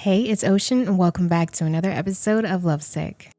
Hey, it's Ocean, and welcome back to another episode of Lovesick.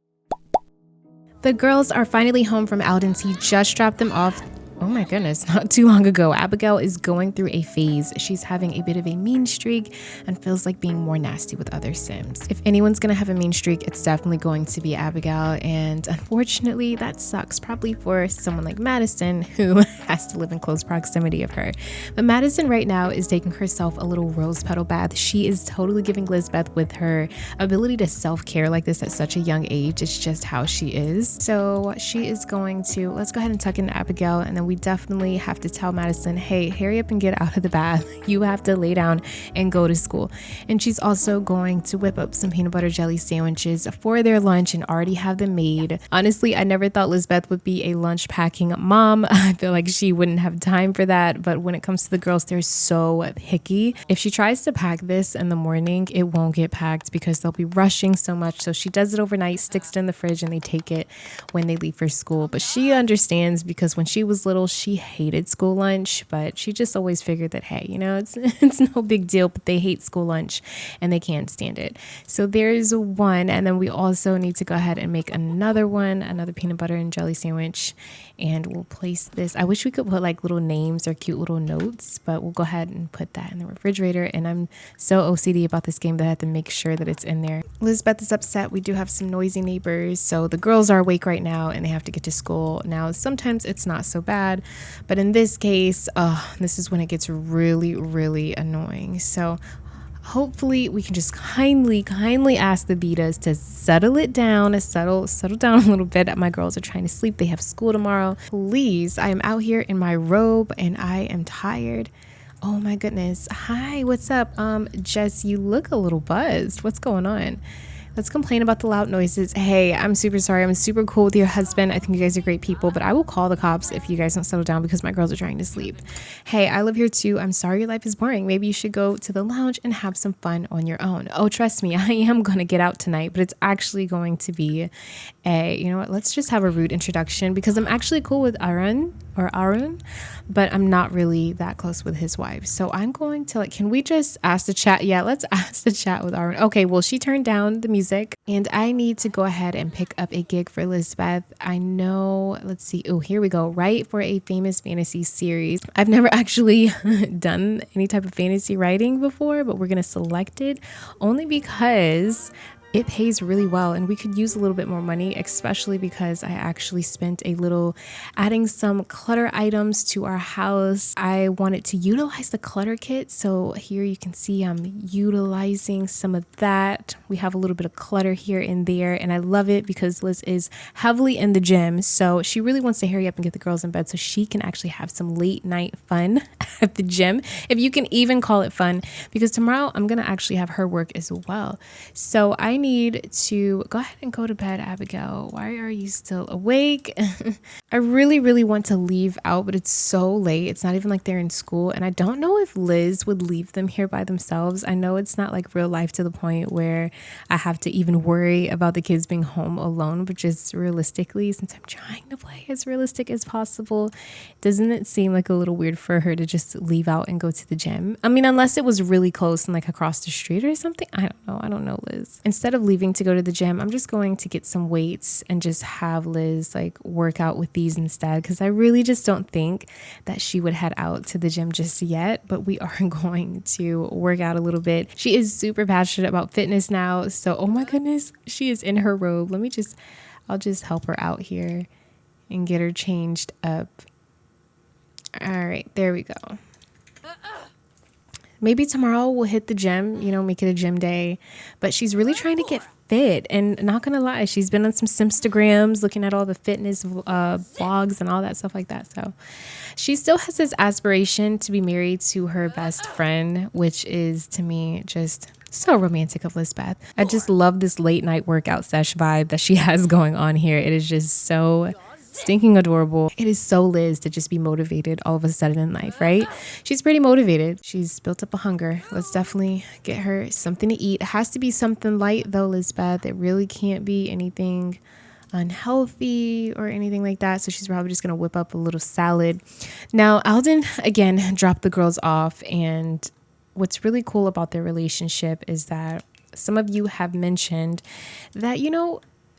The girls are finally home from Alden's. He just dropped them off. Oh my goodness, not too long ago. Abigail is going through a phase. She's having a bit of a mean streak and feels like being more nasty with other Sims. If anyone's gonna have a mean streak, it's definitely going to be Abigail. And unfortunately, that sucks probably for someone like Madison, who has to live in close proximity of her. But Madison right now is taking herself a little rose petal bath. She is totally giving Lizbeth with her ability to self-care like this at such a young age. It's just how she is. So she is going to, let's go ahead and tuck in Abigail, and then we definitely have to tell Madison, hey, hurry up and get out of the bath. You have to lay down and go to school. And she's also going to whip up some peanut butter jelly sandwiches for their lunch and already have them made. Honestly, I never thought Lizbeth would be a lunch packing mom. I feel like she wouldn't have time for that. But when it comes to the girls, they're so picky. If she tries to pack this in the morning, it won't get packed because they'll be rushing so much. So she does it overnight, sticks it in the fridge, and they take it when they leave for school. But she understands because when she was little, she hated school lunch, but she just always figured that, hey, you know, it's no big deal, but they hate school lunch and they can't stand it. So there's one, and then we also need to go ahead and make another one, another peanut butter and jelly sandwich, and we'll place this. I wish we could put like little names or cute little notes, but we'll go ahead and put that in the refrigerator. And I'm so OCD about this game that I have to make sure that it's in there. Lizbeth is upset. We do have some noisy neighbors, so the girls are awake right now and they have to get to school. Now, sometimes it's not so bad, but in this case, this is when it gets really, really annoying. So hopefully we can just kindly ask the Betas to settle it down, settle down a little bit. My girls are trying to sleep. They have school tomorrow. Please, I am out here in my robe and I am tired. Oh my goodness. Hi, what's up? Jess, you look a little buzzed. What's going on? Let's complain about the loud noises. Hey, I'm super sorry. I'm super cool with your husband. I think you guys are great people, but I will call the cops if you guys don't settle down because my girls are trying to sleep. Hey, I live here too. I'm sorry your life is boring. Maybe you should go to the lounge and have some fun on your own. Oh, trust me, I am going to get out tonight, but it's actually going to be you know what? Let's just have a rude introduction because I'm actually cool with Arun, but I'm not really that close with his wife. So I'm going to can we just ask the chat? Yeah, let's ask the chat with Arun. Okay, well, she turned down the music and I need to go ahead and pick up a gig for Lizbeth. I know, let's see. Oh, here we go. Write for a famous fantasy series. I've never actually done any type of fantasy writing before, but we're going to select it only because it pays really well and we could use a little bit more money, especially because I actually spent a little adding some clutter items to our house. I wanted to utilize the clutter kit. So here you can see I'm utilizing some of that. We have a little bit of clutter here and there, and I love it because Liz is heavily in the gym. So she really wants to hurry up and get the girls in bed so she can actually have some late night fun at the gym, if you can even call it fun, because tomorrow I'm going to actually have her work as well. So I need to go ahead and go to bed. Abigail, why are you still awake? I really want to leave out, but it's so late. It's not even like they're in school, and I don't know if Liz would leave them here by themselves. I know it's not like real life to the point where I have to even worry about the kids being home alone, but just realistically, since I'm trying to play as realistic as possible, doesn't it seem like a little weird for her to just leave out and go to the gym? I mean, unless it was really close and like across the street or something. I don't know, Liz. Instead of leaving to go to the gym, I'm just going to get some weights and just have Liz like work out with these instead, because I really just don't think that she would head out to the gym just yet, but we are going to work out a little bit. She is super passionate about fitness now, so oh my goodness, she is in her robe. I'll just help her out here and get her changed up. All right, there we go. Maybe tomorrow we'll hit the gym, make it a gym day. But she's really trying to get fit. And not going to lie, she's been on some Simstagrams looking at all the fitness blogs and all that stuff like that. So she still has this aspiration to be married to her best friend, which is, to me, just so romantic of Lizbeth. I just love this late night workout sesh vibe that she has going on here. It is just so stinking adorable. It is so Liz to just be motivated all of a sudden in life, right? She's pretty motivated. She's built up a hunger. Let's definitely get her something to eat. It has to be something light though, Lizbeth. It really can't be anything unhealthy or anything like that. So she's probably just going to whip up a little salad. Now, Alden, again, dropped the girls off. And what's really cool about their relationship is that some of you have mentioned that,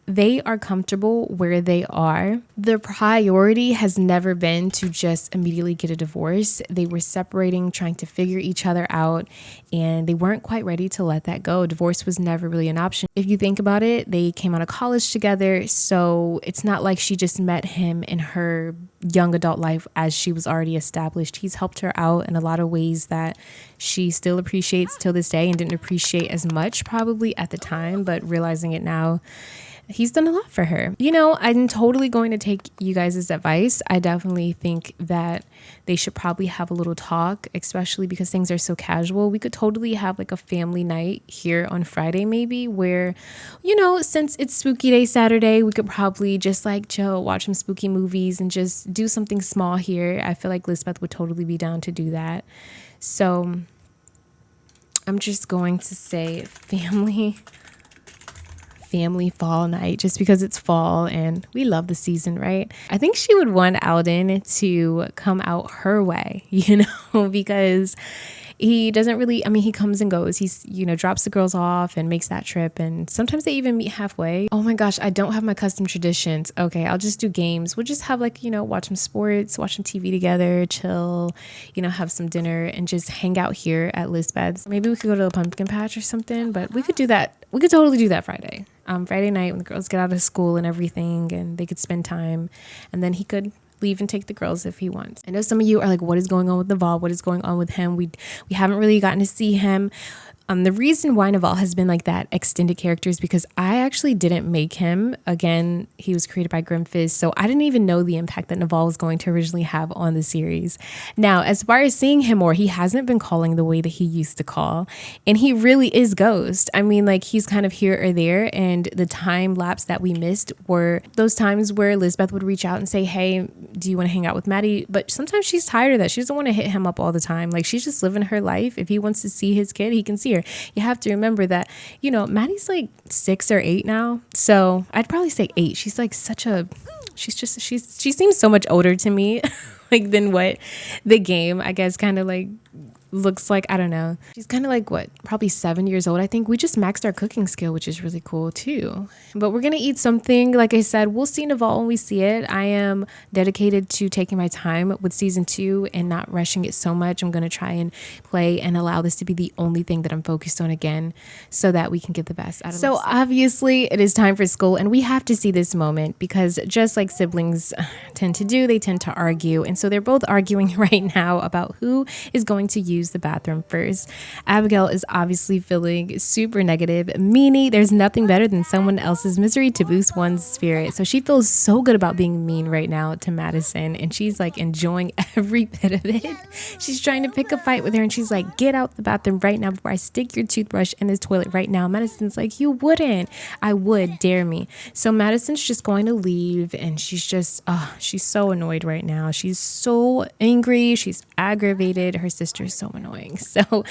they are comfortable where they are. Their priority has never been to just immediately get a divorce. They were separating, trying to figure each other out, and they weren't quite ready to let that go. Divorce was never really an option. If you think about it, they came out of college together, so it's not like she just met him in her young adult life as she was already established. He's helped her out in a lot of ways that she still appreciates till this day and didn't appreciate as much probably at the time, but realizing it now, he's done a lot for her. I'm totally going to take you guys' advice. I definitely think that they should probably have a little talk, especially because things are so casual. We could totally have like a family night here on Friday maybe where, since it's spooky day Saturday, we could probably just like chill, watch some spooky movies and just do something small here. I feel like Lizbeth would totally be down to do that. So I'm just going to say family fall night just because it's fall and we love the season, right? I think she would want Alden to come out her way, because he doesn't really, he comes and goes. He's, drops the girls off and makes that trip. And sometimes they even meet halfway. Oh my gosh, I don't have my custom traditions. Okay, I'll just do games. We'll just have watch some sports, watch some TV together, chill, have some dinner and just hang out here at Lizbeth's. Maybe we could go to a pumpkin patch or something, but we could do that. We could totally do that Friday. Friday night when the girls get out of school and everything and they could spend time, and then he could leave and take the girls if he wants. I know some of you are like, what is going on with Naval? What is going on with him? We haven't really gotten to see him. The reason why Naval has been like that extended character is because I actually didn't make him. Again, he was created by Grimfizz, so I didn't even know the impact that Naval was going to originally have on the series. Now, as far as seeing him more, he hasn't been calling the way that he used to call, and he really is Ghost. He's kind of here or there, and the time lapse that we missed were those times where Lizbeth would reach out and say, hey, do you want to hang out with Maddie? But sometimes she's tired of that. She doesn't want to hit him up all the time. She's just living her life. If he wants to see his kid, he can see her. You have to remember that, Maddie's like 6 or 8 now. So I'd probably say 8. She's like she seems so much older to me, than what the game, I guess, kind of looks like. I don't know. She's kind of probably 7 years old. I think we just maxed our cooking skill, which is really cool too. But we're going to eat something. Like I said, we'll see Naval when we see it. I am dedicated to taking my time with season 2 and not rushing it so much. I'm going to try and play and allow this to be the only thing that I'm focused on again so that we can get the best out of it. So obviously it is time for school and we have to see this moment because just like siblings tend to do, they tend to argue. And so they're both arguing right now about who is going to use the bathroom first. Abigail is obviously feeling super negative. Meanie, there's nothing better than someone else's misery to boost one's spirit. So she feels so good about being mean right now to Madison and she's enjoying every bit of it. She's trying to pick a fight with her and she's like, get out the bathroom right now before I stick your toothbrush in this toilet right now. Madison's like, you wouldn't. I would, dare me. So Madison's just going to leave and she's just, she's so annoyed right now. She's so angry. She's aggravated. Her sister's so annoying. So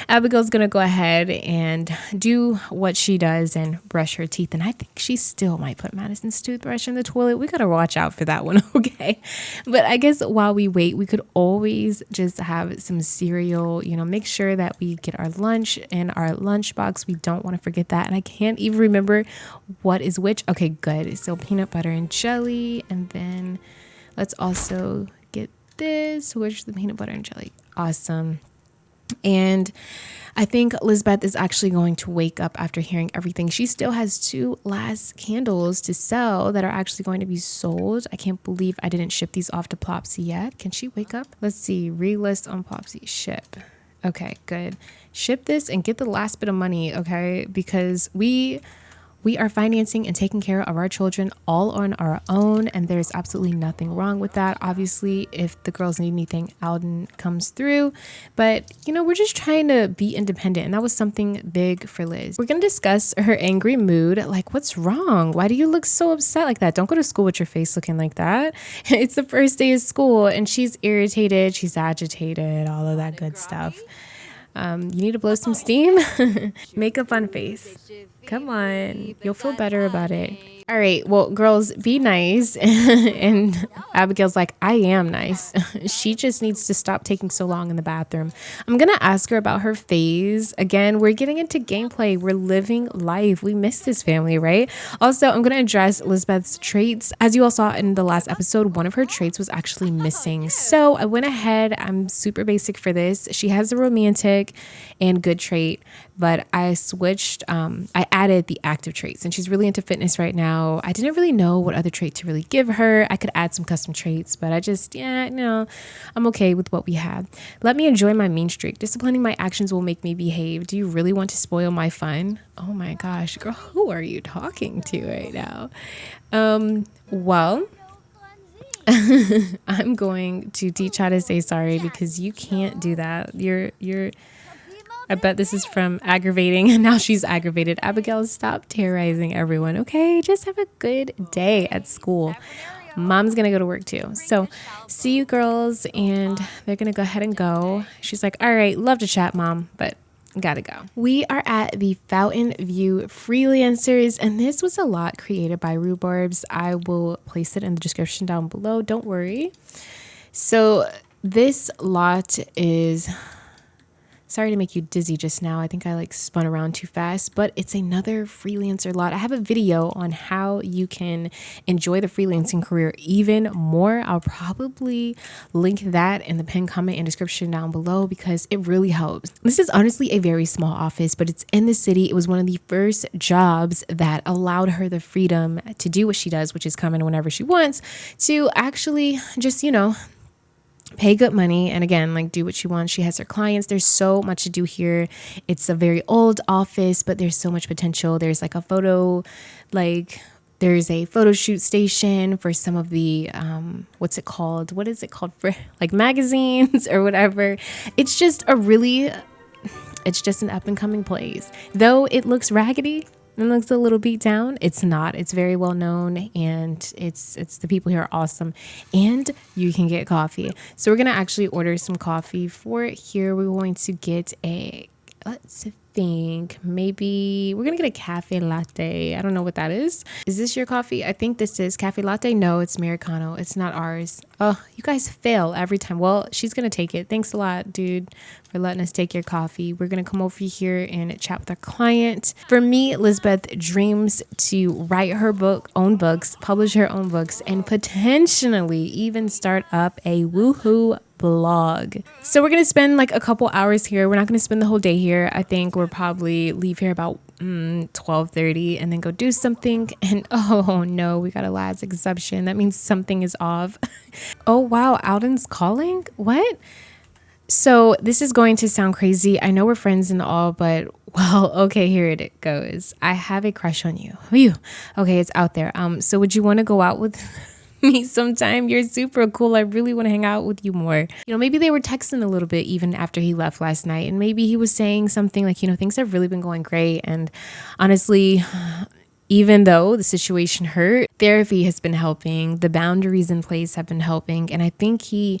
Abigail's gonna go ahead and do what she does and brush her teeth, and I think she still might put Madison's toothbrush in the toilet. We gotta watch out for that one. Okay, but I guess while we wait, we could always just have some cereal, make sure that we get our lunch in our lunchbox. We don't want to forget that, and I can't even remember what is which. Okay, good. So peanut butter and jelly, and then let's also get this, which is the peanut butter and jelly. Awesome. And I think Lizbeth is actually going to wake up after hearing everything. She still has 2 last candles to sell that are actually going to be sold. I can't believe I didn't ship these off to Plopsy yet. Can she wake up? Let's see. Relist on Plopsy. Ship. Okay, good. Ship this and get the last bit of money, okay? Because we are financing and taking care of our children all on our own, and there's absolutely nothing wrong with that. Obviously, if the girls need anything, Alden comes through, but we're just trying to be independent, and that was something big for Liz. We're going to discuss her angry mood, what's wrong? Why do you look so upset like that? Don't go to school with your face looking like that. It's the first day of school, and she's irritated, she's agitated, all of that good stuff. You need to blow some steam. Make a fun face. Come on. You'll feel better about it. All right. Well, girls, be nice. And Abigail's like, I am nice. She just needs to stop taking so long in the bathroom. I'm going to ask her about her phase. Again, we're getting into gameplay. We're living life. We miss this family, right? Also, I'm going to address Lizbeth's traits. As you all saw in the last episode, one of her traits was actually missing. So I went ahead. I'm super basic for this. She has a romantic and good trait, but I switched. I added the active traits, and she's really into fitness right now. I didn't really know what other trait to really give her. I could add some custom traits, but I just, no, I'm okay with what we have. Let me enjoy my mean streak. Disciplining my actions will make me behave. Do you really want to spoil my fun? Oh my gosh, girl, who are you talking to right now? Well, I'm going to teach how to say sorry because you can't do that. I bet this is from aggravating, and now she's aggravated. Abigail, stop terrorizing everyone, okay? Just have a good day at school. Mom's gonna go to work too. So see you girls, and they're gonna go ahead and go. She's like, all right, love to chat, Mom, but gotta go. We are at the Fountainview Freelancers, and this was a lot created by rhuborbs. I will place it in the description down below. Don't worry. So this lot is... Sorry to make you dizzy just now. I think I spun around too fast, but it's another freelancer lot. I have a video on how you can enjoy the freelancing career even more. I'll probably link that in the pinned comment and description down below because it really helps. This is honestly a very small office, but it's in the city. It was one of the first jobs that allowed her the freedom to do what she does, which is come in whenever she wants, to actually just, pay good money and again do what she wants. She has her clients. There's so much to do here. It's a very old office, but there's so much potential. There's there's a photo shoot station for some of the what is it called for magazines or whatever. It's just an up and coming place, though it looks raggedy. It looks a little beat down. It's not. It's very well known, and it's the people here are awesome, and you can get coffee. So we're gonna actually order some coffee for it here. We're going to get let's think, maybe we're gonna get a cafe latte. I don't know what that is. Is this your coffee? I think this is cafe latte. No, it's Americano. It's not ours. Oh, you guys fail every time. Well, she's gonna take it. Thanks a lot, dude, for letting us take your coffee. We're gonna come over here and chat with our client. For me, Lizbeth dreams to write her own books, publish her own books, and potentially even start up a woohoo blog. So we're gonna spend a couple hours here. We're not gonna spend the whole day here. I think we'll probably leave here about 12:30 and then go do something. And oh no, we got a last exception. That means something is off. Oh wow, Alden's calling? What? So this is going to sound crazy. I know we're friends and all, but well, okay, here it goes. I have a crush on you. Who are you? Okay, it's out there. So would you want to go out with me sometime? You're super cool. I really want to hang out with you more. Maybe they were texting a little bit even after he left last night, and maybe he was saying something things have really been going great. And honestly, even though the situation hurt, therapy has been helping. The boundaries in place have been helping, and I think he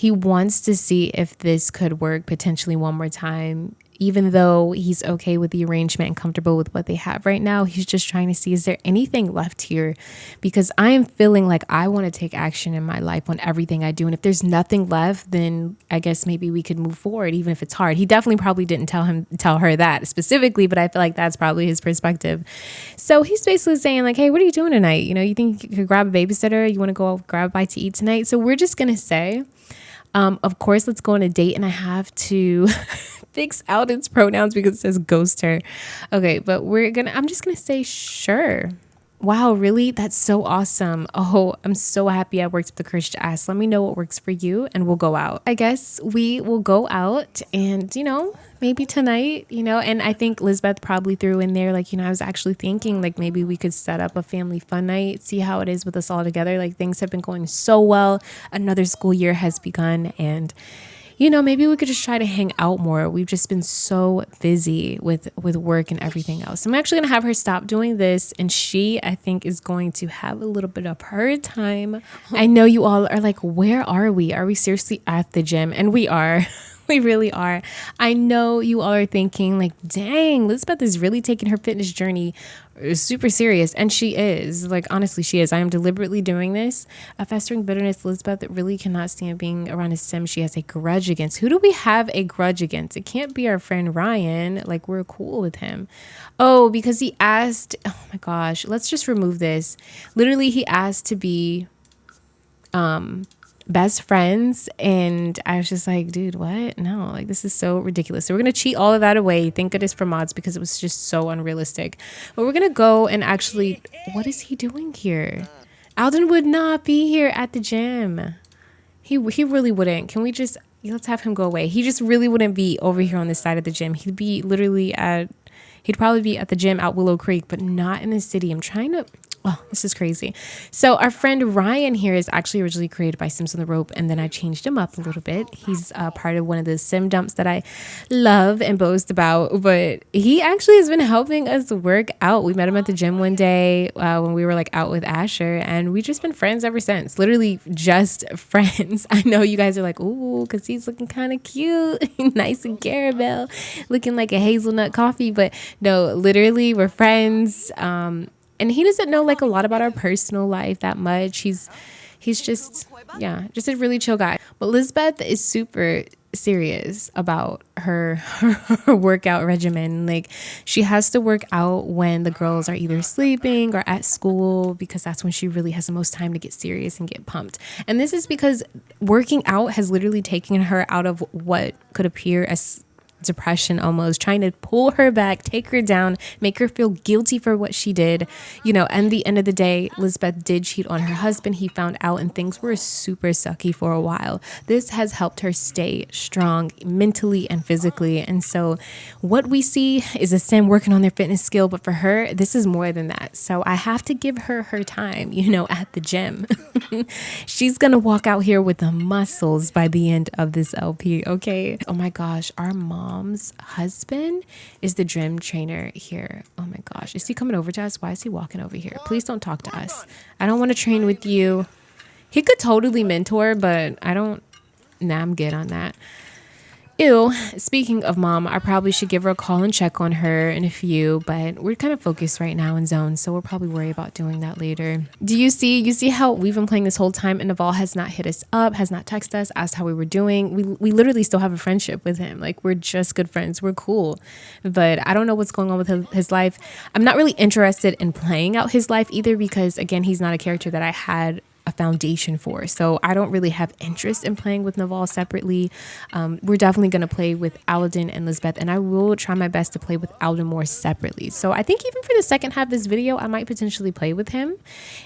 wants to see if this could work potentially one more time. Even though he's okay with the arrangement and comfortable with what they have right now, he's just trying to see, is there anything left here? Because I am feeling like I want to take action in my life on everything I do. And if there's nothing left, then I guess maybe we could move forward, even if it's hard. He definitely probably didn't tell her that specifically, but I feel like that's probably his perspective. So he's basically saying hey, what are you doing tonight? You think you could grab a babysitter? You want to go grab a bite to eat tonight? So we're just going to say, of course, let's go on a date, and I have to fix Alden's pronouns because it says ghost her. Okay, but I'm just gonna say sure. Wow, really? That's so awesome. Oh, I'm so happy I worked with the courage to ask. Let me know what works for you and we'll go out. I guess we will go out and, maybe tonight, and I think Lizbeth probably threw in there, I was actually thinking maybe we could set up a family fun night, see how it is with us all together. Things have been going so well. Another school year has begun, and maybe we could just try to hang out more. We've just been so busy with work and everything else. I'm actually going to have her stop doing this, and she, I think, is going to have a little bit of her time. I know you all are where are we? Are we seriously at the gym? And we are. We really are. I know you all are thinking like, dang, Lizbeth is really taking her fitness journey super serious. And she is. Like, honestly, she is. I am deliberately doing this. A festering bitterness Lizbeth really cannot stand being around a sim she has a grudge against. Who do we have a grudge against? It can't be our friend Ryan. Like, we're cool with him. Oh, because he asked, oh my gosh, let's just remove this. Literally, he asked to be best friends, and I was just like, dude, what? No, like, this is so ridiculous. So we're gonna cheat all of that away. Thank goodness for mods, because it was just so unrealistic. But we're gonna go and actually, what is he doing here? Alden would not be here at the gym. He really wouldn't. Can we just, let's have him go away. He just really wouldn't be over here on this side of the gym. He'd be literally he'd probably be at the gym at Willow Creek, but not in the city. I'm trying to, oh, this is crazy. So our friend Ryan here is actually originally created by Sims on the Rope, and then I changed him up a little bit. He's part of one of the sim dumps that I love and boast about, but he actually has been helping us work out. We met him at the gym one day when we were like out with Asher, and we've just been friends ever since. Literally just friends. I know you guys are like, ooh, because he's looking kind of cute, nice and caramel, looking like a hazelnut coffee, but no, literally we're friends. And he doesn't know like a lot about our personal life that much. He's just, yeah, just a really chill guy. But Lizbeth is super serious about her workout regimen. Like, she has to work out when the girls are either sleeping or at school, because that's when she really has the most time to get serious and get pumped. And this is because working out has literally taken her out of what could appear as depression, almost trying to pull her back, take her down, make her feel guilty for what she did, you know. And the end of the day, Lizbeth did cheat on her husband. He found out, and things were super sucky for a while. This has helped her stay strong mentally and physically. And so what we see is a sim working on their fitness skill, but for her, this is more than that. So I have to give her her time, you know, at the gym. She's gonna walk out here with the muscles by the end of this LP. Okay. Oh my gosh, our mom's husband is the gym trainer here. Oh my gosh, is he coming over to us? Why is he walking over here? Please don't talk to us. I don't want to train with you. He could totally mentor, but I don't. Nah, I'm good on that. Ew. Speaking of mom, I probably should give her a call and check on her in a few, but we're kind of focused right now in zone, so we'll probably worry about doing that later. Do you see how we've been playing this whole time, and Naval has not hit us up, has not texted us, asked how we were doing. We literally still have a friendship with him. Like, we're just good friends. We're cool. But I don't know what's going on with his life. I'm not really interested in playing out his life either, because again, he's not a character that I had a foundation for, so I don't really have interest in playing with Naval separately. We're definitely going to play with Alden and Lizbeth, and I will try my best to play with Alden more separately. So I think even for the second half of this video, I might potentially play with him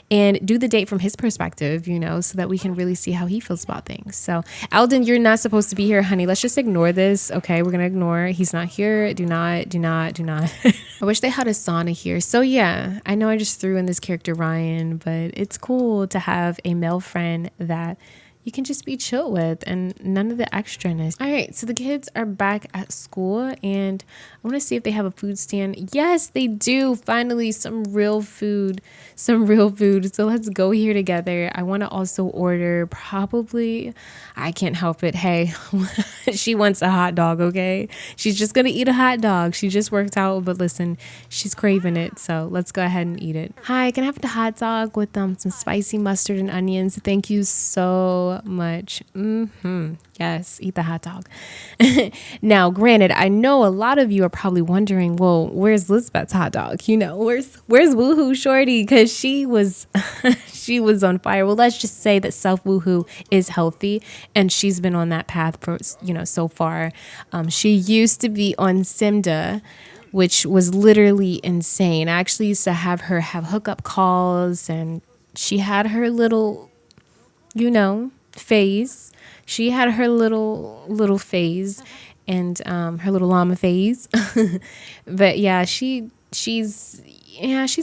and do the date from his perspective, you know, so that we can really see how he feels about things. So Alden, you're not supposed to be here, honey. Let's just ignore this. Okay, we're gonna ignore. He's not here. Do not. I wish they had a sauna here. So yeah, I know I just threw in this character Ryan, but it's cool to have a male friend that you can just be chill with and none of the extraness. All right, so the kids are back at school, and I want to see if they have a food stand. Yes, they do. Finally, some real food. So let's go here together. I want to also order probably, I can't help it. Hey, she wants a hot dog, okay? She's just going to eat a hot dog. She just worked out, but listen, she's craving it. So let's go ahead and eat it. Hi, can I have the hot dog with some spicy mustard and onions? Thank you so much. Yes, eat the hot dog. Now, granted, I know a lot of you are probably wondering, well, where's Lizbeth's hot dog? You know, where's Woohoo Shorty? Because she was she was on fire. Well, let's just say that self woohoo is healthy, and she's been on that path for, you know, so far. She used to be on Simda, which was literally insane. I actually used to have her have hookup calls, and she had her little, you know, phase. She had her little phase, and her little llama phase. But yeah, she's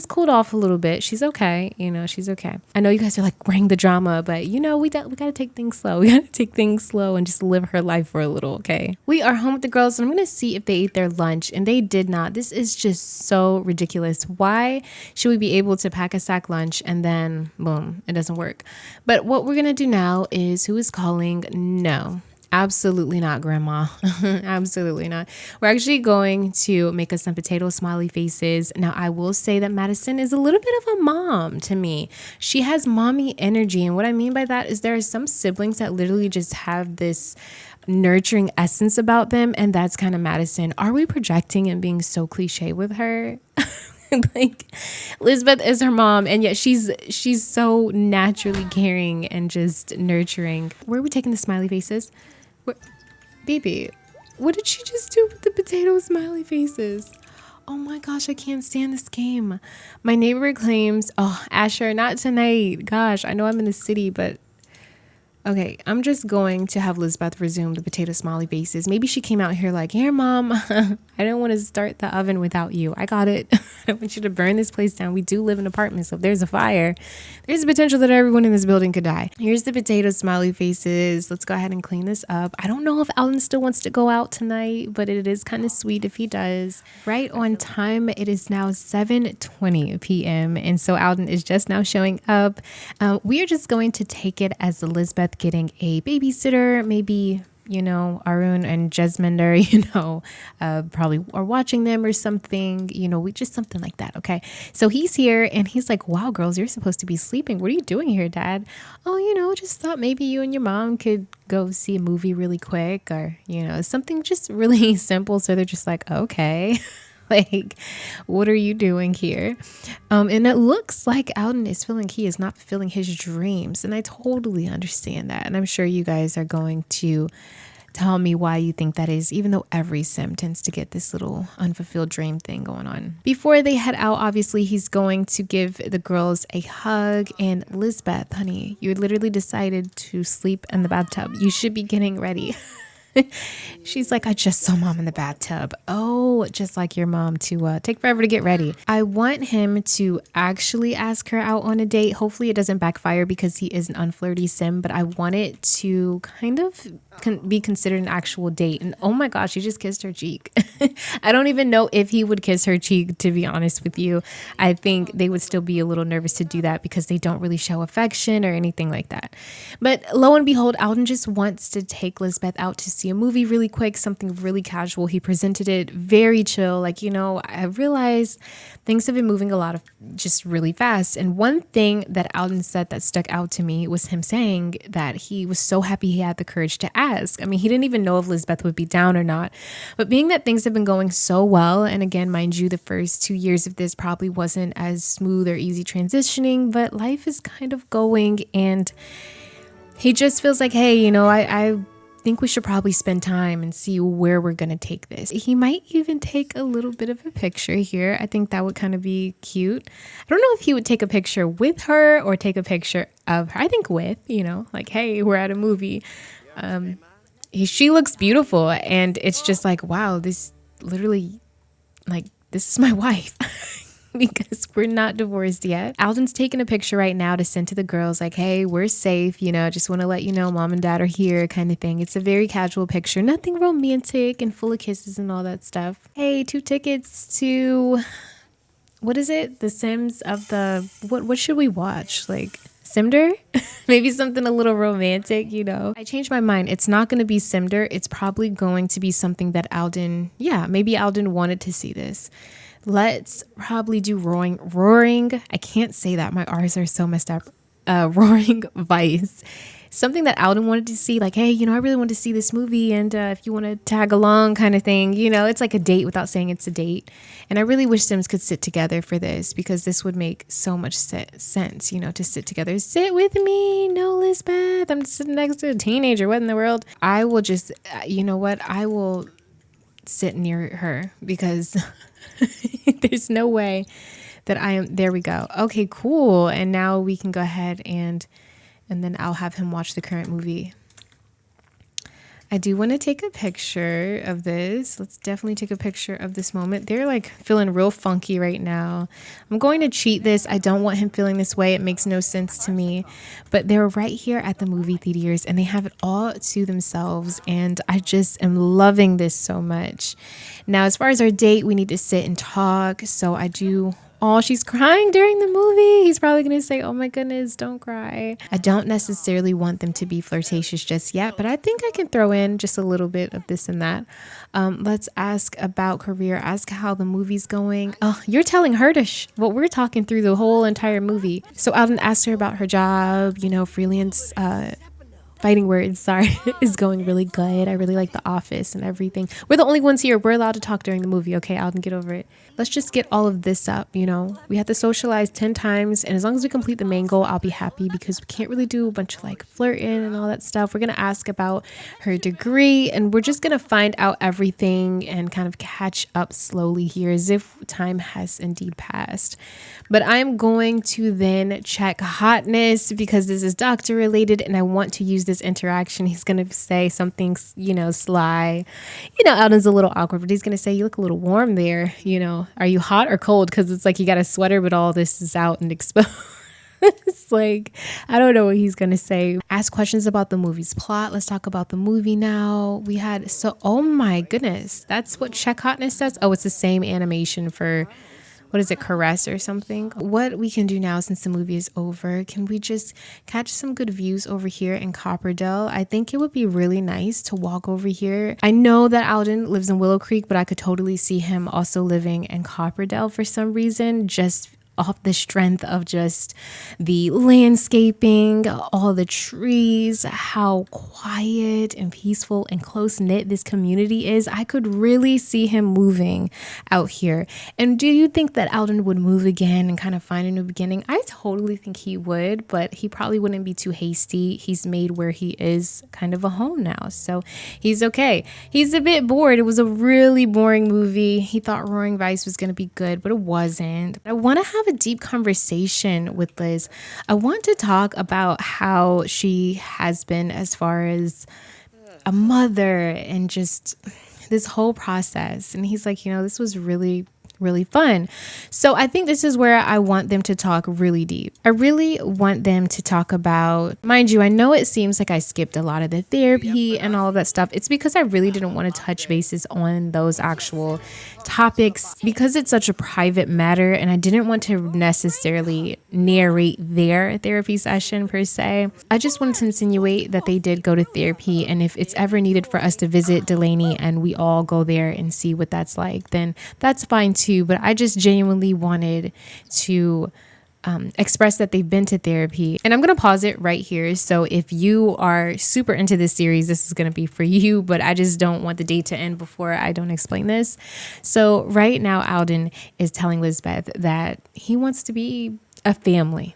cooled off a little bit. She's okay. You know, she's okay. I know you guys are like, bring the drama, but you know, we got to take things slow. We got to take things slow and just live her life for a little, okay? We are home with the girls, and I'm going to see if they ate their lunch, and they did not. This is just so ridiculous. Why should we be able to pack a sack lunch and then boom, it doesn't work? But what we're going to do now is, who is calling? No. Absolutely not, Grandma. Absolutely not. We're actually going to make us some potato smiley faces. Now, I will say that Madison is a little bit of a mom to me. She has mommy energy. And what I mean by that is there are some siblings that literally just have this nurturing essence about them. And that's kind of Madison. Are we projecting and being so cliche with her? Like Lizbeth is her mom, and yet she's so naturally caring and just nurturing. Where are we taking the smiley faces? Baby, what did she just do with the potato smiley faces? Oh my gosh, I can't stand this game. My neighbor claims, oh, Asher, not tonight. Gosh, I know I'm in the city, but okay, I'm just going to have Lizbeth resume the potato smiley faces. Maybe she came out here like, here, Mom, I don't want to start the oven without you. I got it. I don't want you to burn this place down. We do live in apartments, so if there's a fire, there's a potential that everyone in this building could die. Here's the potato smiley faces. Let's go ahead and clean this up. I don't know if Alden still wants to go out tonight, but it is kind of sweet if he does. Right on time, it is now 7:20 p.m. And so Alden is just now showing up. We are just going to take it as Elizabeth getting a babysitter, maybe, you know, Arun and Jesminder, probably are watching them or something, we just something like that. Okay. So he's here and he's like, wow, girls, you're supposed to be sleeping. What are you doing here, Dad? Oh, just thought maybe you and your mom could go see a movie really quick or, something just really simple. So they're just like, okay. Like, what are you doing here? And it looks like Alden is feeling he is not fulfilling his dreams. And I totally understand that. And I'm sure you guys are going to tell me why you think that is, even though every sim tends to get this little unfulfilled dream thing going on. Before they head out, obviously, he's going to give the girls a hug. And Lizbeth, honey, you literally decided to sleep in the bathtub. You should be getting ready. She's like, I just saw Mom in the bathtub. Oh, just like your mom to take forever to get ready. I want him to actually ask her out on a date. Hopefully it doesn't backfire because he is an unflirty sim, but I want it to kind of be considered an actual date. And oh my gosh, he just kissed her cheek. I don't even know if he would kiss her cheek, to be honest with you. I think they would still be a little nervous to do that because they don't really show affection or anything like that. But lo and behold, Alden just wants to take Lizbeth out to see a movie really quick, something really casual. He presented it very chill. Like, I realized things have been moving a lot of just really fast. And one thing that Alden said that stuck out to me was him saying that he was so happy he had the courage to ask. I mean, he didn't even know if Lizbeth would be down or not. But being that things have been going so well, and again, mind you, the first 2 years of this probably wasn't as smooth or easy transitioning, but life is kind of going, and he just feels like, hey, I think we should probably spend time and see where we're going to take this. He might even take a little bit of a picture here. I think that would kind of be cute. I don't know if he would take a picture with her or take a picture of her. I think with, like, hey, we're at a movie. She looks beautiful, and it's just like, wow, this literally, like, this is my wife. Because we're not divorced yet. Alden's taking a picture right now to send to the girls like, hey, we're safe, just want to let you know Mom and Dad are here kind of thing. It's a very casual picture, nothing romantic and full of kisses and all that stuff. Hey, 2 tickets to, what is it? The Sims of the, what should we watch? Like Simder? Maybe something a little romantic, I changed my mind. It's not going to be Simder. It's probably going to be something that maybe Alden wanted to see this. Let's probably do roaring. I can't say that. My R's are so messed up. Roaring Vice. Something that Alden wanted to see, like, hey, I really want to see this movie, and if you want to tag along kind of thing, it's like a date without saying it's a date. And I really wish Sims could sit together for this, because this would make so much sense, to sit together. Sit with me. No, Lizbeth, I'm sitting next to a teenager. What in the world? I will just, I will sit near her, because there's no way that there we go. Okay, cool. And now we can go ahead and then I'll have him watch the current movie. I do want to take a picture of this. Let's definitely take a picture of this moment. They're like feeling real funky right now. I'm going to cheat this. I don't want him feeling this way. It makes no sense to me. But they're right here at the movie theaters and they have it all to themselves. And I just am loving this so much. Now, as far as our date, we need to sit and talk. So I do Oh, she's crying during the movie. He's probably going to say, oh my goodness, don't cry. I don't necessarily want them to be flirtatious just yet, but I think I can throw in just a little bit of this and that. Let's ask about career. Ask how the movie's going. Oh, you're telling her to what we're talking through the whole entire movie. So Alden asked her about her job, freelance, fighting words, sorry, is going really good. I really like The Office and everything. We're the only ones here. We're allowed to talk during the movie. Okay, Alden, get over it. Let's just get all of this up, We have to socialize 10 times. And as long as we complete the main goal, I'll be happy because we can't really do a bunch of like flirting and all that stuff. We're going to ask about her degree and we're just going to find out everything and kind of catch up slowly here as if time has indeed passed. But I'm going to then check hotness because this is doctor related and I want to use this interaction. He's going to say something, sly. Alden's a little awkward, but he's going to say, you look a little warm there. Are you hot or cold? Because it's like you got a sweater, but all this is out and exposed. It's like, I don't know what he's going to say. Ask questions about the movie's plot. Let's talk about the movie now. Oh my goodness. That's what check hotness does. Oh, it's the same animation for, what is it, Caress or something? What we can do now since the movie is over, can we just catch some good views over here in Copperdale? I think it would be really nice to walk over here. I know that Alden lives in Willow Creek, but I could totally see him also living in Copperdale for some reason, just off the strength of just the landscaping, all the trees, how quiet and peaceful and close-knit this community is. I could really see him moving out here. And do you think that Alden would move again and kind of find a new beginning? I totally think he would, but he probably wouldn't be too hasty. He's made where he is kind of a home now, so he's okay. He's a bit bored. It was a really boring movie. He thought Roaring Vice was going to be good, but it wasn't. I want to have a deep conversation with Liz. I want to talk about how she has been as far as a mother and just this whole process. And he's like, this was really fun. So I think this is where I want them to talk really deep. I really want them to talk about, mind you, I know it seems like I skipped a lot of the therapy and all of that stuff. It's because I really didn't want to touch bases on those actual topics because it's such a private matter and I didn't want to necessarily narrate their therapy session per se. I just wanted to insinuate that they did go to therapy, and if it's ever needed for us to visit Delaney and we all go there and see what that's like, then that's fine too. But I just genuinely wanted to express that they've been to therapy. And I'm going to pause it right here. So if you are super into this series, this is going to be for you, but I just don't want the date to end before I don't explain this. So right now, Alden is telling Lizbeth that he wants to be a family.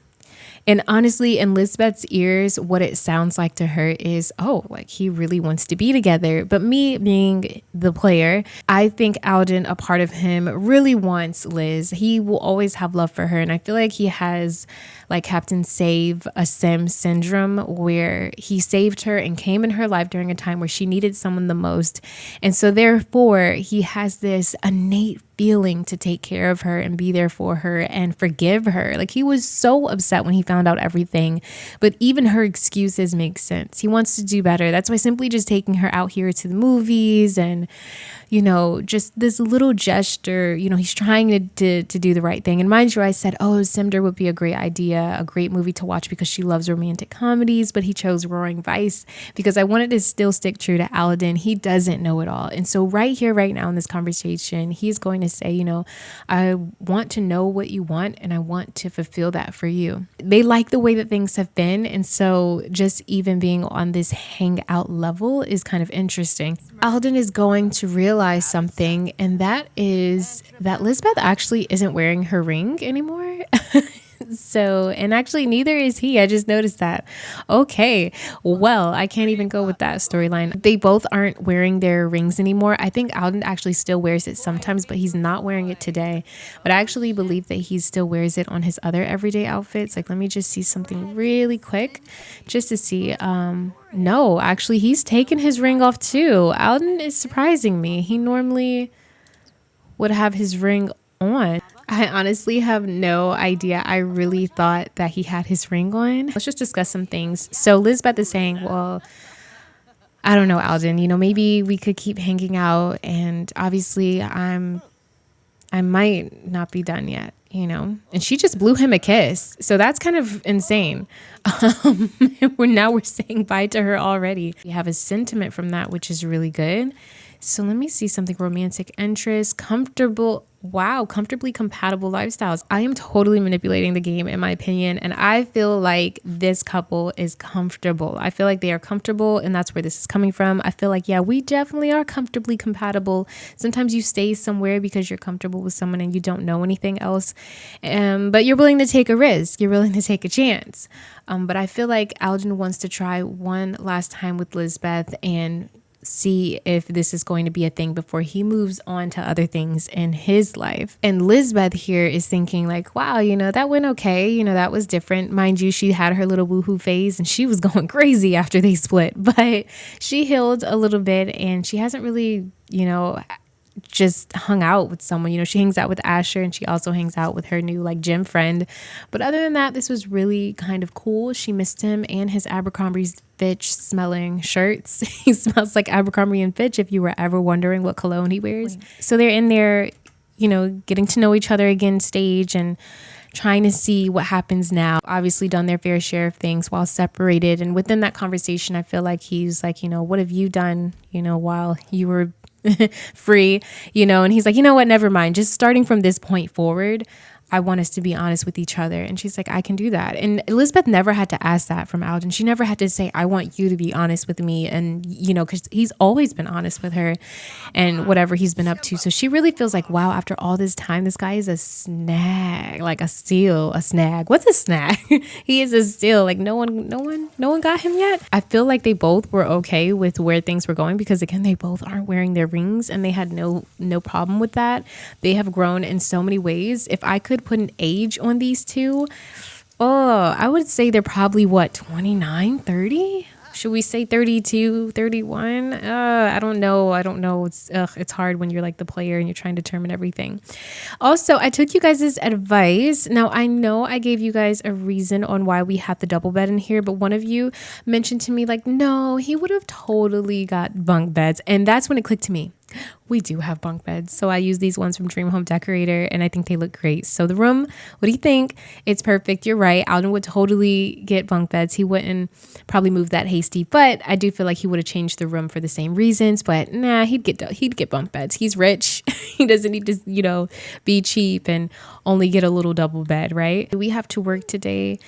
And honestly, in Lizbeth's ears, what it sounds like to her is, oh, like he really wants to be together. But me being the player, I think Alden, a part of him, really wants Liz. He will always have love for her. And I feel like he has like Captain Save a Sim syndrome, where he saved her and came in her life during a time where she needed someone the most. And so therefore, he has this innate feeling to take care of her and be there for her and forgive her. Like, he was so upset when he found out everything, but even her excuses make sense. He wants to do better. That's why simply just taking her out here to the movies and, just this little gesture, he's trying to do the right thing. And mind you, I said, oh, Cinder would be a great idea, a great movie to watch because she loves romantic comedies, but he chose Roaring Vice because I wanted to still stick true to Alden. He doesn't know it all. And so right here, right now in this conversation, he's going to say, I want to know what you want and I want to fulfill that for you. They like the way that things have been. And so just even being on this hangout level is kind of interesting. Alden is going to realize something, and that is that Lizbeth actually isn't wearing her ring anymore. So, and actually neither is he. I just noticed that. Okay, well, I can't even go with that storyline. They both aren't wearing their rings anymore. I think Alden actually still wears it sometimes, but he's not wearing it today. But I actually believe that he still wears it on his other everyday outfits. Like, let me just see something really quick just to see. No, actually, he's taken his ring off too. Alden is surprising me. He normally would have his ring on. I honestly have no idea. I really thought that he had his ring on. Let's just discuss some things. So Lizbeth is saying, well, I don't know, Alden, maybe we could keep hanging out. And obviously I might not be done yet. and she just blew him a kiss. So that's kind of insane. We're saying bye to her already. We have a sentiment from that, which is really good. So let me see something. Romantic interests, comfortably compatible lifestyles. I am totally manipulating the game in my opinion. And I feel like this couple is comfortable. I feel like they are comfortable, and that's where this is coming from. I feel like, yeah, we definitely are comfortably compatible. Sometimes you stay somewhere because you're comfortable with someone and you don't know anything else. But you're willing to take a risk. You're willing to take a chance. But I feel like Alden wants to try one last time with Lizbeth and see if this is going to be a thing before he moves on to other things in his life. And Lizbeth here is thinking like, wow, that went okay. That was different. Mind you, she had her little woohoo phase and she was going crazy after they split, but she healed a little bit and she hasn't really, just hung out with someone. She hangs out with Asher and she also hangs out with her new gym friend. But other than that, this was really kind of cool. She missed him and his Abercrombie Fitch smelling shirts. He smells like Abercrombie and Fitch if you were ever wondering what cologne he wears. So they're in there, getting to know each other again stage and trying to see what happens now. Obviously done their fair share of things while separated. And within that conversation, I feel like he's like, what have you done, while you were free, and he's like, what, never mind. Just starting from this point forward, I want us to be honest with each other. And she's like, I can do that. And Lizbeth never had to ask that from Alden. She never had to say, I want you to be honest with me. And, because he's always been honest with her and whatever he's been up to. So she really feels like, wow, after all this time, this guy is a snag, like a steal, a snag. What's a snag? He is a steal. Like no one got him yet. I feel like they both were okay with where things were going because again, they both aren't wearing their rings and they had no problem with that. They have grown in so many ways. If I could put an age on these two, I would say they're probably 29, 30? Should we say 32, 31? I don't know. It's hard when you're like the player and you're trying to determine everything. Also, I took you guys' advice. Now, I know I gave you guys a reason on why we have the double bed in here, but one of you mentioned to me like, no, he would have totally got bunk beds. And that's when it clicked to me. We do have bunk beds. So I use these ones from Dream Home Decorator and I think they look great. So the room, what do you think? It's perfect. You're right. Alden would totally get bunk beds. He wouldn't probably move that hasty, but I do feel like he would have changed the room for the same reasons, but nah, he'd get bunk beds. He's rich. He doesn't need to, be cheap and only get a little double bed, right? Do we have to work today?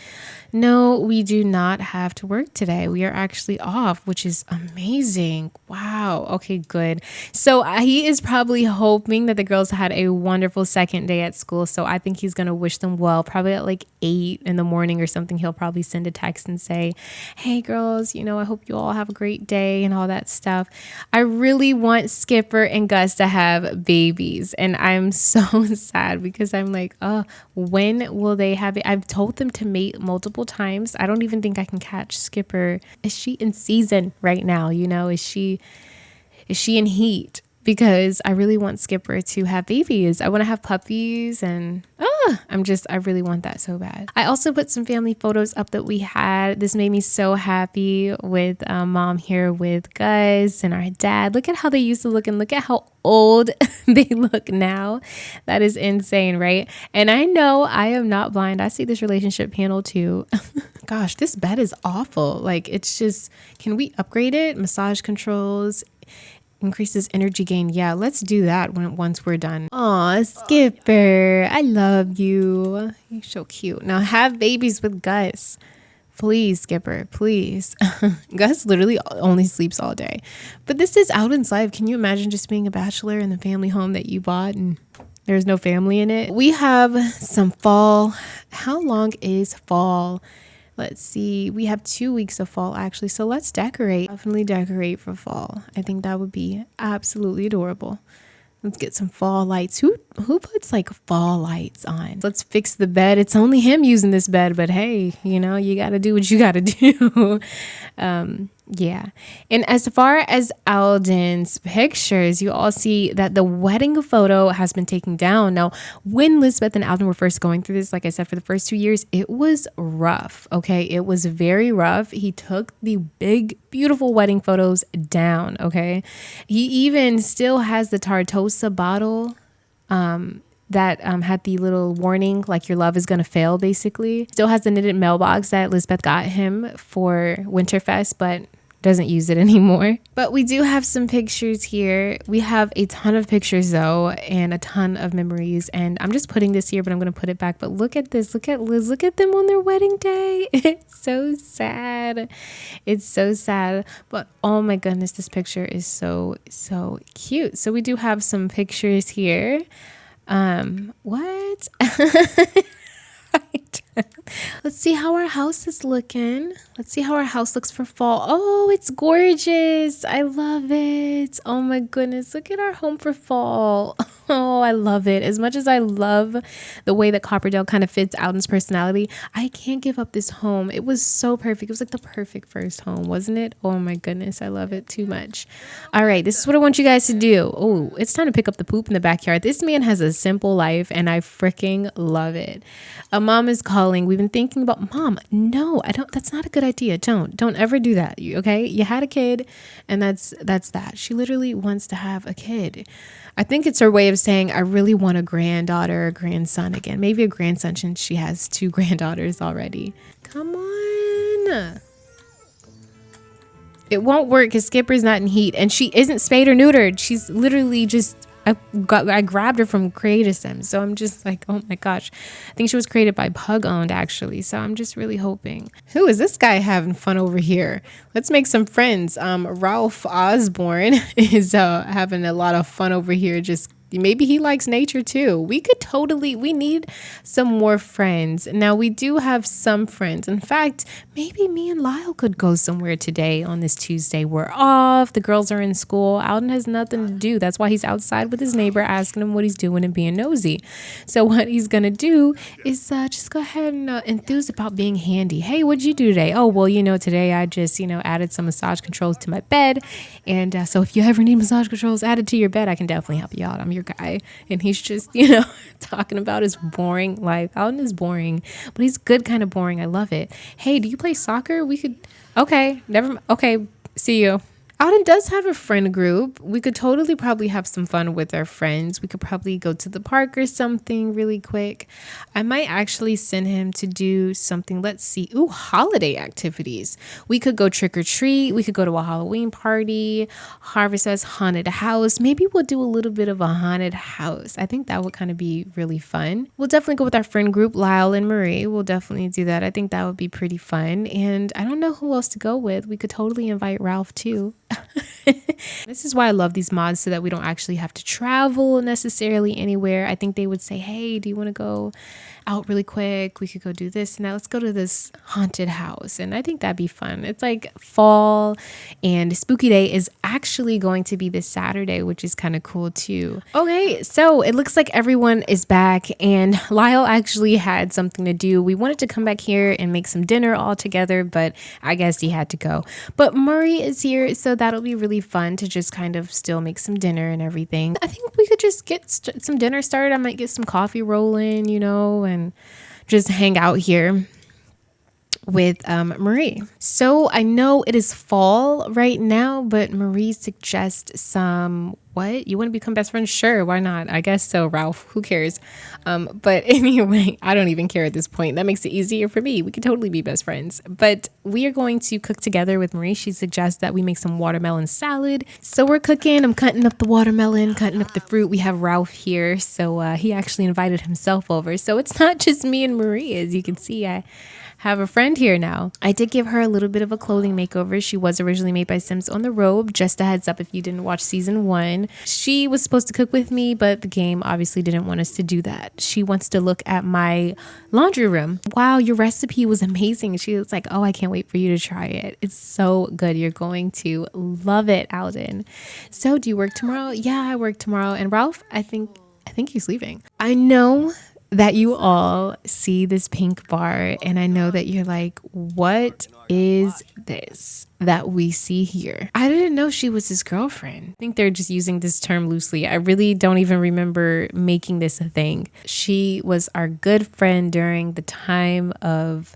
No, we do not have to work today. We are actually off, which is amazing. Wow. Okay, good. So he is probably hoping that the girls had a wonderful second day at school. So I think he's going to wish them well, probably at like 8 in the morning or something. He'll probably send a text and say, hey girls, I hope you all have a great day and all that stuff. I really want Skipper and Gus to have babies. And I'm so sad because I'm like, when will they have it? I've told them to mate multiple times. I don't even think I can catch Skipper. Is she in season right now? Is she in heat? Because I really want Skipper to have babies. I want to have puppies and I really want that so bad. I also put some family photos up that we had. This made me so happy with mom here with Gus and our dad. Look at how they used to look and look at how old they look now. That is insane, right? And I know I am not blind. I see this relationship panel too. Gosh, this bed is awful. Like it's just, can we upgrade it? Massage controls, increases energy gain. Yeah, let's do that once we're done. Aw, Skipper, I love you. You're so cute. Now have babies with Gus. Please, Skipper, please. Gus literally only sleeps all day. But this is Alden's life. Can you imagine just being a bachelor in the family home that you bought and there's no family in it? We have some fall. How long is fall? Let's see. We have 2 weeks of fall actually. So let's decorate. Definitely decorate for fall. I think that would be absolutely adorable. Let's get some fall lights. Who puts like fall lights on? Let's fix the bed. It's only him using this bed, but hey, you got to do what you got to do. Yeah. And as far as Alden's pictures, you all see that the wedding photo has been taken down. Now, when Lizbeth and Alden were first going through this, like I said, for the first 2 years, it was rough. Okay. It was very rough. He took the big, beautiful wedding photos down. Okay. He even still has the Tartosa bottle that had the little warning, like your love is gonna fail, basically. Still has the knitted mailbox that Lizbeth got him for Winterfest, but doesn't use it anymore. But we do have some pictures here. We have a ton of pictures though, and a ton of memories, and I'm just putting this here, but I'm gonna put it back. But look at this, look at Liz, look at them on their wedding day. It's so sad. It's so sad, but oh my goodness, this picture is so cute. So we do have some pictures here. What? Let's see how our house is looking. Let's see how our house looks for fall. Oh, it's gorgeous. I love it. Oh my goodness. Look at our home for fall. Oh, I love it. As much as I love the way that Copperdale kind of fits Alden's personality, I can't give up this home. It was so perfect. It was like the perfect first home, wasn't it? Oh my goodness. I love it too much. All right. This is what I want you guys to do. Oh, it's time to pick up the poop in the backyard. This man has a simple life and I freaking love it. A mom is calling. We've been thinking about mom. No, I don't. That's not a good idea. Don't ever do that. Okay. You had a kid and that's that. She literally wants to have a kid. I think it's her way of saying, I really want a granddaughter or grandson again. Maybe a grandson since she has 2 granddaughters already. Come on. It won't work because Skipper's not in heat and she isn't spayed or neutered. She's literally just, I grabbed her from RoxxySims. So I'm just like, oh my gosh. I think she was created by Pug Owned actually. So I'm just really hoping. Who is this guy having fun over here? Let's make some friends. Ralph Osborne is having a lot of fun over here. Just maybe he likes nature too. We need some more friends. Now we do have some friends. In fact, maybe me and Lyle could go somewhere today on this Tuesday. We're off. The girls are in school. Alden has nothing to do. That's why he's outside with his neighbor asking him what he's doing and being nosy. So what he's going to do is just go ahead and enthuse about being handy. Hey, what'd you do today? Oh, well, today I just, added some massage controls to my bed. And so if you ever need massage controls added to your bed, I can definitely help you out. I'm your guy. And he's just talking about his boring life. Alden is boring, but he's good kind of boring. I love it. Hey, do you play soccer? We could okay, see you. Alden does have a friend group. We could totally probably have some fun with our friends. We could probably go to the park or something really quick. I might actually send him to do something. Let's see. Ooh, holiday activities. We could go trick or treat. We could go to a Halloween party. Harvey says haunted house. Maybe we'll do a little bit of a haunted house. I think that would kind of be really fun. We'll definitely go with our friend group, Lyle and Marie. We'll definitely do that. I think that would be pretty fun. And I don't know who else to go with. We could totally invite Ralph too. This is why I love these mods, so that we don't actually have to travel necessarily anywhere. I think they would say, hey, do you want to go out really quick? We could go do this and that. Let's go to this haunted house. And I think that'd be fun. It's like fall and spooky day is actually going to be this Saturday, which is kind of cool too. Okay, so it looks like everyone is back and Lyle actually had something to do. We wanted to come back here and make some dinner all together, but I guess he had to go. But Murray is here, so that'll be really fun to just kind of still make some dinner and everything. I think we could just get some dinner started. I might get some coffee rolling, and just hang out here with Marie. So I know it is fall right now, but Marie suggests some, what? You want to become best friends? Sure, why not? I guess so, Ralph. Who cares? But anyway, I don't even care at this point. That makes it easier for me. We could totally be best friends. But we are going to cook together with Marie. She suggests that we make some watermelon salad. So we're cooking. I'm cutting up the watermelon, cutting up the fruit. We have Ralph here. So he actually invited himself over. So it's not just me and Marie. As you can see, I have a friend here now. I did give her a little bit of a clothing makeover. She was originally made by Sims on the Robe. Just a heads up if you didn't watch season 1. She was supposed to cook with me, but the game obviously didn't want us to do that. She wants to look at my laundry room. Wow, your recipe was amazing. She was like, oh, I can't wait for you to try it. It's so good. You're going to love it, Alden. So do you work tomorrow? Yeah, I work tomorrow. And Ralph, I think he's leaving. I know that you all see this pink bar and I know that you're like, what is this that we see here? I didn't know she was his girlfriend. I think they're just using this term loosely. I really don't even remember making this a thing. She was our good friend during the time of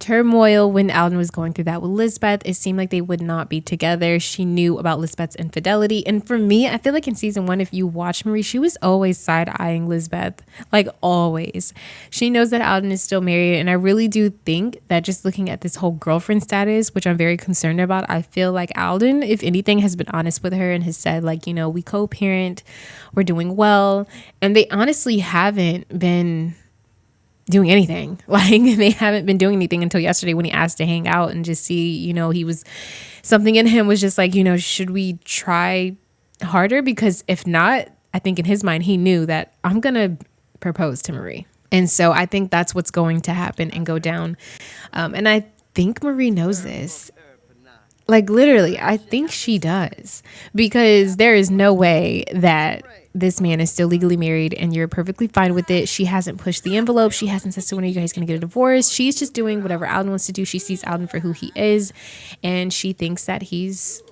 turmoil when Alden was going through that with Lizbeth. It seemed like they would not be together. She knew about Lizbeth's infidelity. And for me, I feel like in season 1, if you watch Marie, she was always side-eyeing Lizbeth, like always. She knows that Alden is still married. And I really do think that just looking at this whole girlfriend status, which I'm very concerned about, I feel like Alden, if anything, has been honest with her and has said, like, you know, we co-parent, we're doing well. And they honestly haven't been doing anything. Like, they haven't been doing anything until yesterday when he asked to hang out and just see, you know, something in him was just like, you know, should we try harder? Because if not, I think in his mind, he knew that I'm going to propose to Marie. And so I think that's what's going to happen and go down. And I think Marie knows this. Like, literally, I think she does, because there is no way that this man is still legally married and you're perfectly fine with it. She hasn't pushed the envelope. She hasn't said, so when are you guys going to get a divorce? She's just doing whatever Alden wants to do. She sees Alden for who he is, and she thinks that he's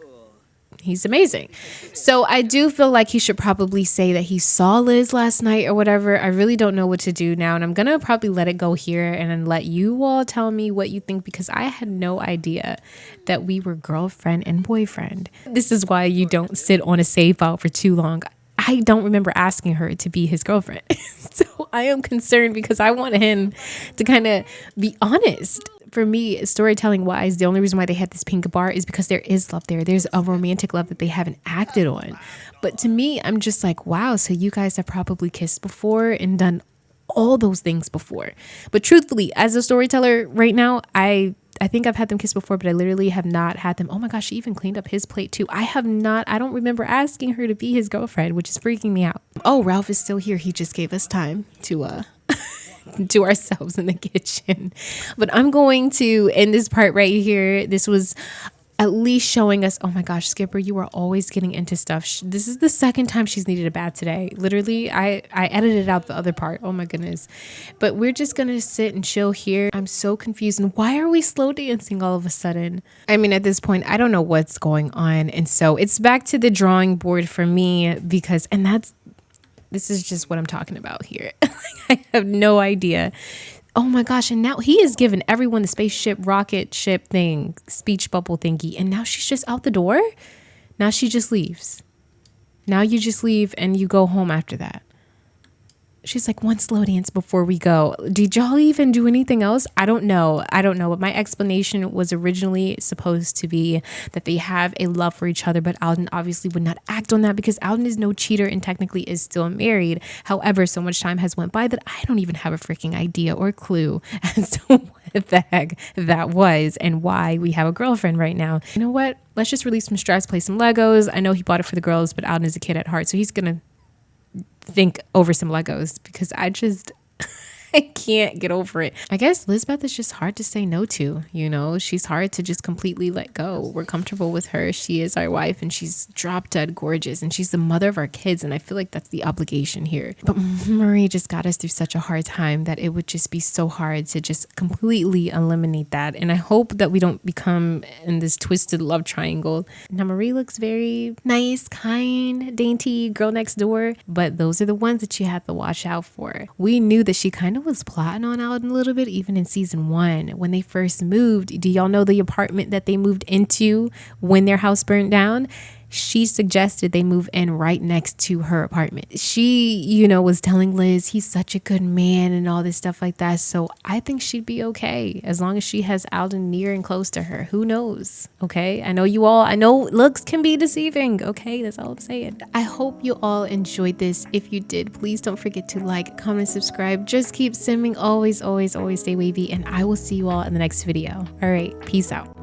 amazing. So I do feel like he should probably say that he saw Liz last night or whatever. I really don't know what to do now, and I'm going to probably let it go here and then let you all tell me what you think, because I had no idea that we were girlfriend and boyfriend. This is why you don't sit on a save file for too long. I don't remember asking her to be his girlfriend. So I am concerned because I want him to kind of be honest. For me, storytelling wise, the only reason why they had this pink bar is because there is love there. There's a romantic love that they haven't acted on. But to me, I'm just like, wow, so you guys have probably kissed before and done all those things before. But truthfully, as a storyteller right now, I think I've had them kiss before, but I literally have not had them. Oh my gosh, she even cleaned up his plate too. I don't remember asking her to be his girlfriend, which is freaking me out. Oh, Ralph is still here. He just gave us time to to ourselves in the kitchen. But I'm going to end this part right here. This was at least showing us, oh my gosh, Skipper, you are always getting into stuff. This is the second time she's needed a bath today. Literally, I edited out the other part. Oh my goodness. But we're just going to sit and chill here. I'm so confused. And why are we slow dancing all of a sudden? I mean, at this point, I don't know what's going on. And so it's back to the drawing board for me because, this is just what I'm talking about here. I have no idea. Oh my gosh. And now he has given everyone the spaceship, rocket ship thing, speech bubble thingy. And now she's just out the door. Now she just leaves. Now you just leave and you go home after that. She's like, one slow dance before we go. Did y'all even do anything else? I don't know. But my explanation was originally supposed to be that they have a love for each other, but Alden obviously would not act on that because Alden is no cheater and technically is still married. However, so much time has went by that I don't even have a freaking idea or clue as to what the heck that was and why we have a girlfriend right now. You know what? Let's just release some stress, play some Legos. I know he bought it for the girls, but Alden is a kid at heart, so he's going to think over some Legos because I can't get over it. I guess Lizbeth is just hard to say no to, you know? She's hard to just completely let go. We're comfortable with her. She is our wife and she's drop dead gorgeous and she's the mother of our kids, and I feel like that's the obligation here. But Marie just got us through such a hard time that it would just be so hard to just completely eliminate that. And I hope that we don't become in this twisted love triangle. Now Marie looks very nice, kind, dainty, girl next door, but those are the ones that you have to watch out for. We knew that she kind of was plotting on Alden a little bit, even in season 1 when they first moved. Do y'all know the apartment that they moved into when their house burned down? She suggested they move in right next to her apartment. She, was telling Liz he's such a good man and all this stuff like that. So I think she'd be okay as long as she has Alden near and close to her. Who knows? Okay. I know looks can be deceiving. Okay. That's all I'm saying. I hope you all enjoyed this. If you did, please don't forget to like, comment, subscribe. Just keep simming. Always, always, always stay wavy. And I will see you all in the next video. All right. Peace out.